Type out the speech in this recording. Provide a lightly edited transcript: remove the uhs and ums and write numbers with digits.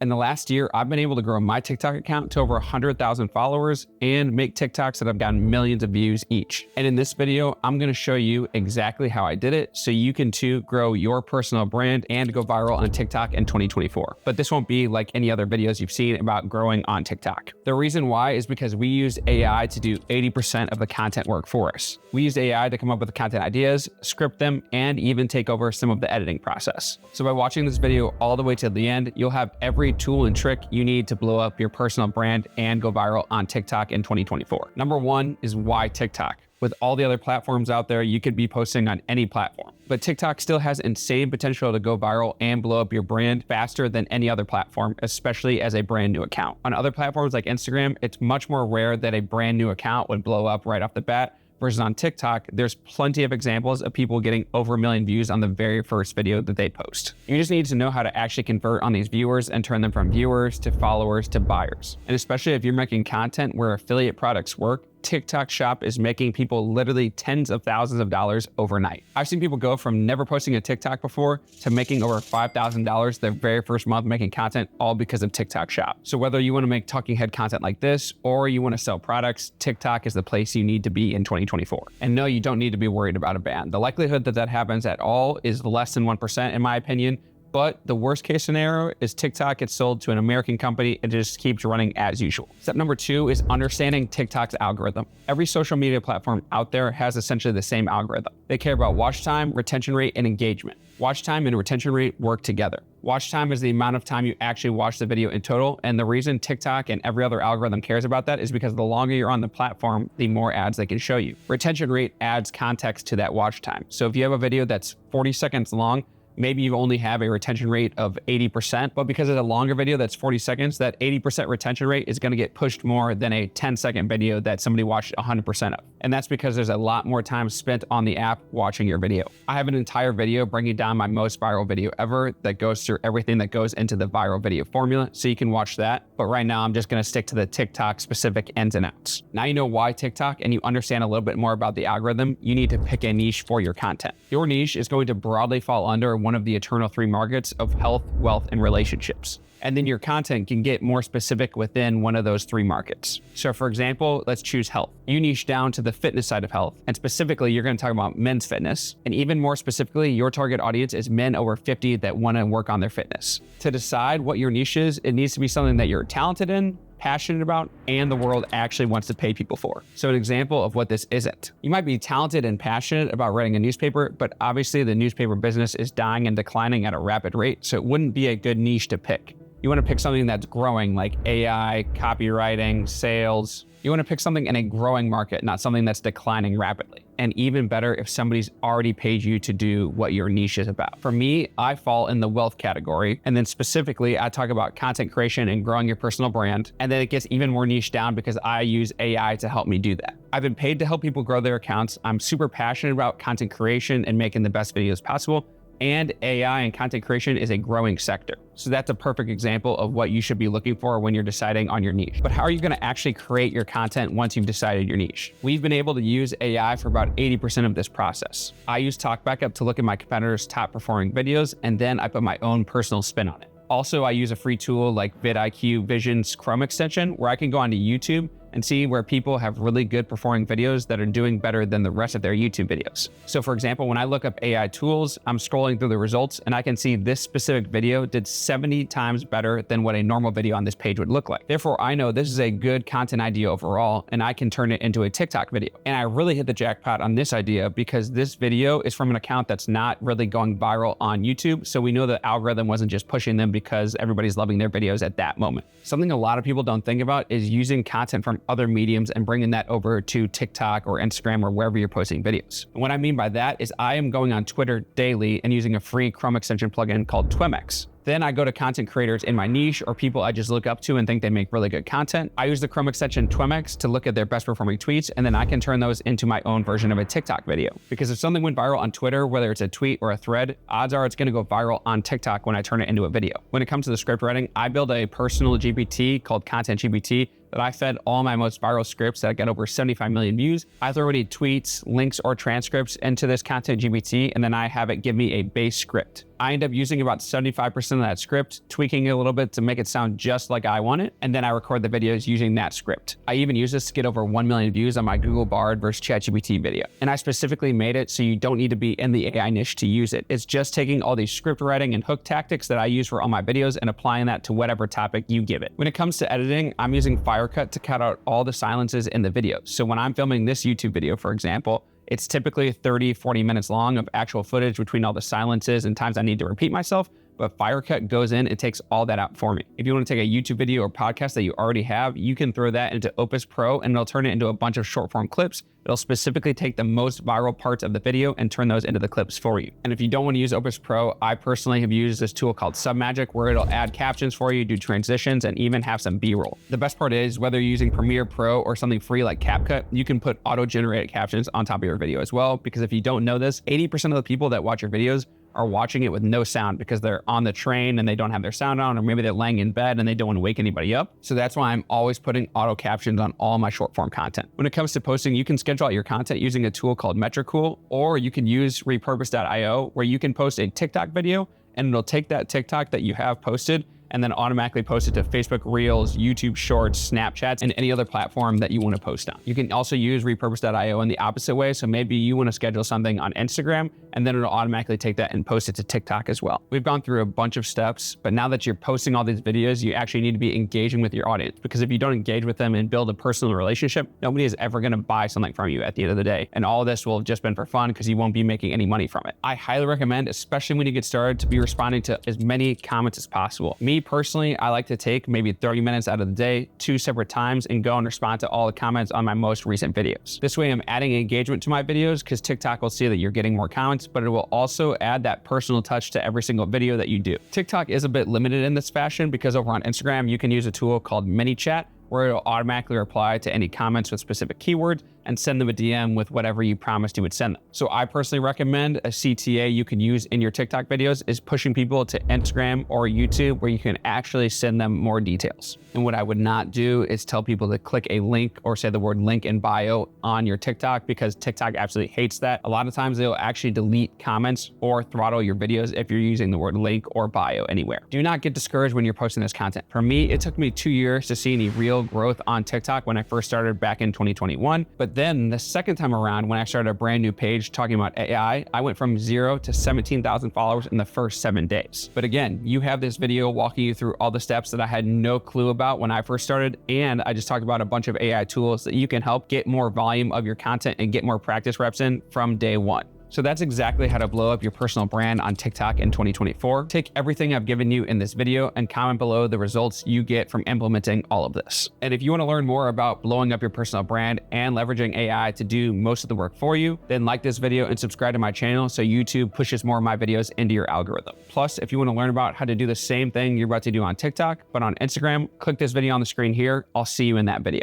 In the last year, I've been able to grow my TikTok account to over 100,000 followers and make TikToks that have gotten millions of views each. And in this video, I'm gonna show you exactly how I did it so you can too grow your personal brand and go viral on TikTok in 2024. But this won't be like any other videos you've seen about growing on TikTok. The reason why is because we used AI to do 80% of the content work for us. We used AI to come up with the content ideas, script them, and even take over some of the editing process. So by watching this video all the way to the end, you'll have every tool and trick you need to blow up your personal brand and go viral on TikTok in 2024. Number one is why TikTok? With all the other platforms out there, you could be posting on any platform. But TikTok still has insane potential to go viral and blow up your brand faster than any other platform, especially as a brand new account. On other platforms like Instagram, it's much more rare that a brand new account would blow up right off the bat. Versus on TikTok, there's plenty of examples of people getting over 1 million views on the very first video that they post. You just need to know how to actually convert on these viewers and turn them from viewers to followers to buyers. And especially if you're making content where affiliate products work, TikTok Shop is making people literally tens of thousands of dollars overnight. I've seen people go from never posting a TikTok before to making over $5,000 their very first month making content, all because of TikTok Shop. So whether you want to make talking head content like this, or you want to sell products, TikTok is the place you need to be in 2024. And no, you don't need to be worried about a ban. The likelihood that that happens at all is less than 1% in my opinion. But the worst case scenario is TikTok gets sold to an American company and just keeps running as usual. Step number two is understanding TikTok's algorithm. Every social media platform out there has essentially the same algorithm. They care about watch time, retention rate, and engagement. Watch time and retention rate work together. Watch time is the amount of time you actually watch the video in total. And the reason TikTok and every other algorithm cares about that is because the longer you're on the platform, the more ads they can show you. Retention rate adds context to that watch time. So if you have a video that's 40 seconds long, maybe you only have a retention rate of 80%, but because it's a longer video that's 40 seconds, that 80% retention rate is gonna get pushed more than a 10-second video that somebody watched 100% of. And that's because there's a lot more time spent on the app watching your video. I have an entire video bringing down my most viral video ever that goes through everything that goes into the viral video formula, so you can watch that. But right now, I'm just gonna stick to the TikTok specific ins and outs. Now you know why TikTok and you understand a little bit more about the algorithm, you need to pick a niche for your content. Your niche is going to broadly fall under one of the eternal three markets of health, wealth, and relationships. And then your content can get more specific within one of those three markets. So for example, let's choose health. You niche down to the fitness side of health. And specifically, you're gonna talk about men's fitness. And even more specifically, your target audience is men over 50 that wanna work on their fitness. To decide what your niche is, it needs to be something that you're talented in, passionate about, and the world actually wants to pay people for. So an example of what this isn't. You might be talented and passionate about writing a newspaper, but obviously the newspaper business is dying and declining at a rapid rate, so it wouldn't be a good niche to pick. You wanna pick something that's growing like AI, copywriting, sales. You wanna pick something in a growing market, not something that's declining rapidly. And even better if somebody's already paid you to do what your niche is about. For me, I fall in the wealth category. And then specifically, I talk about content creation and growing your personal brand. And then it gets even more niche down because I use AI to help me do that. I've been paid to help people grow their accounts. I'm super passionate about content creation and making the best videos possible. And AI and content creation is a growing sector. So that's a perfect example of what you should be looking for when you're deciding on your niche. But how are you gonna actually create your content once you've decided your niche? We've been able to use AI for about 80% of this process. I use Talk Backup to look at my competitors' top performing videos, and then I put my own personal spin on it. Also, I use a free tool like vidIQ Vision's Chrome extension, where I can go onto YouTube and see where people have really good performing videos that are doing better than the rest of their YouTube videos. So for example, when I look up AI tools, I'm scrolling through the results and I can see this specific video did 70 times better than what a normal video on this page would look like. Therefore, I know this is a good content idea overall, and I can turn it into a TikTok video. And I really hit the jackpot on this idea because this video is from an account that's not really going viral on YouTube. So we know the algorithm wasn't just pushing them because everybody's loving their videos at that moment. Something a lot of people don't think about is using content from other mediums and bringing that over to TikTok or Instagram or wherever you're posting videos. And what I mean by that is I am going on Twitter daily and using a free Chrome extension plugin called Twimex. Then I go to content creators in my niche or people I just look up to and think they make really good content. I use the Chrome extension Twimex to look at their best performing tweets, and then I can turn those into my own version of a TikTok video. Because if something went viral on Twitter, whether it's a tweet or a thread, odds are it's gonna go viral on TikTok when I turn it into a video. When it comes to the script writing, I build a personal GPT called Content GPT that I fed all my most viral scripts that got over 75 million views. I throw any tweets, links, or transcripts into this Content GPT, and then I have it give me a base script. I end up using about 75% of that script, tweaking it a little bit to make it sound just like I want it, and then I record the videos using that script. I even use this to get over 1 million views on my Google Bard versus ChatGPT video. And I specifically made it so you don't need to be in the AI niche to use it. It's just taking all these script writing and hook tactics that I use for all my videos and applying that to whatever topic you give it. When it comes to editing, I'm using Final Cut to cut out all the silences in the video. So when I'm filming this YouTube video, for example, it's typically 30, 40 minutes long of actual footage between all the silences and times I need to repeat myself, but Final Cut goes in and takes all that out for me. If you want to take a YouTube video or podcast that you already have, you can throw that into Opus Pro and it'll turn it into a bunch of short form clips. It'll specifically take the most viral parts of the video and turn those into the clips for you. And if you don't want to use Opus Pro, I personally have used this tool called Submagic where it'll add captions for you, do transitions, and even have some B-roll. The best part is whether you're using Premiere Pro or something free like CapCut, you can put auto-generated captions on top of your video as well. Because if you don't know this, 80% of the people that watch your videos are watching it with no sound because they're on the train and they don't have their sound on, or maybe they're laying in bed and they don't want to wake anybody up. So that's why I'm always putting auto captions on all my short form content. When it comes to posting, you can schedule out your content using a tool called Metricool, or you can use repurpose.io where you can post a TikTok video and it'll take that TikTok that you have posted and then automatically post it to Facebook Reels, YouTube Shorts, Snapchats, and any other platform that you want to post on. You can also use repurpose.io in the opposite way. So maybe you want to schedule something on Instagram and then it'll automatically take that and post it to TikTok as well. We've gone through a bunch of steps, but now that you're posting all these videos, you actually need to be engaging with your audience, because if you don't engage with them and build a personal relationship, nobody is ever going to buy something from you at the end of the day. And all of this will have just been for fun because you won't be making any money from it. I highly recommend, especially when you get started, to be responding to as many comments as possible. Me personally, I like to take maybe 30 minutes out of the day, 2 separate times, and go and respond to all the comments on my most recent videos. This way I'm adding engagement to my videos because TikTok will see that you're getting more comments, but it will also add that personal touch to every single video that you do. TikTok is a bit limited in this fashion because over on Instagram, you can use a tool called ManyChat where it'll automatically reply to any comments with specific keywords and send them a DM with whatever you promised you would send them. So I personally recommend a CTA you can use in your TikTok videos is pushing people to Instagram or YouTube where you can actually send them more details. And what I would not do is tell people to click a link or say the word link in bio on your TikTok, because TikTok absolutely hates that. A lot of times they'll actually delete comments or throttle your videos if you're using the word link or bio anywhere. Do not get discouraged when you're posting this content. For me, it took me 2 years to see any real growth on TikTok when I first started back in 2021. But then the second time around, when I started a brand new page talking about AI, I went from 0 to 17,000 followers in the first 7 days. But again, you have this video walking you through all the steps that I had no clue about when I first started. And I just talked about a bunch of AI tools that you can help get more volume of your content and get more practice reps in from day one. So that's exactly how to blow up your personal brand on TikTok in 2024. Take everything I've given you in this video and comment below the results you get from implementing all of this. And if you want to learn more about blowing up your personal brand and leveraging AI to do most of the work for you, then like this video and subscribe to my channel so YouTube pushes more of my videos into your algorithm. Plus, if you want to learn about how to do the same thing you're about to do on TikTok, but on Instagram, click this video on the screen here. I'll see you in that video.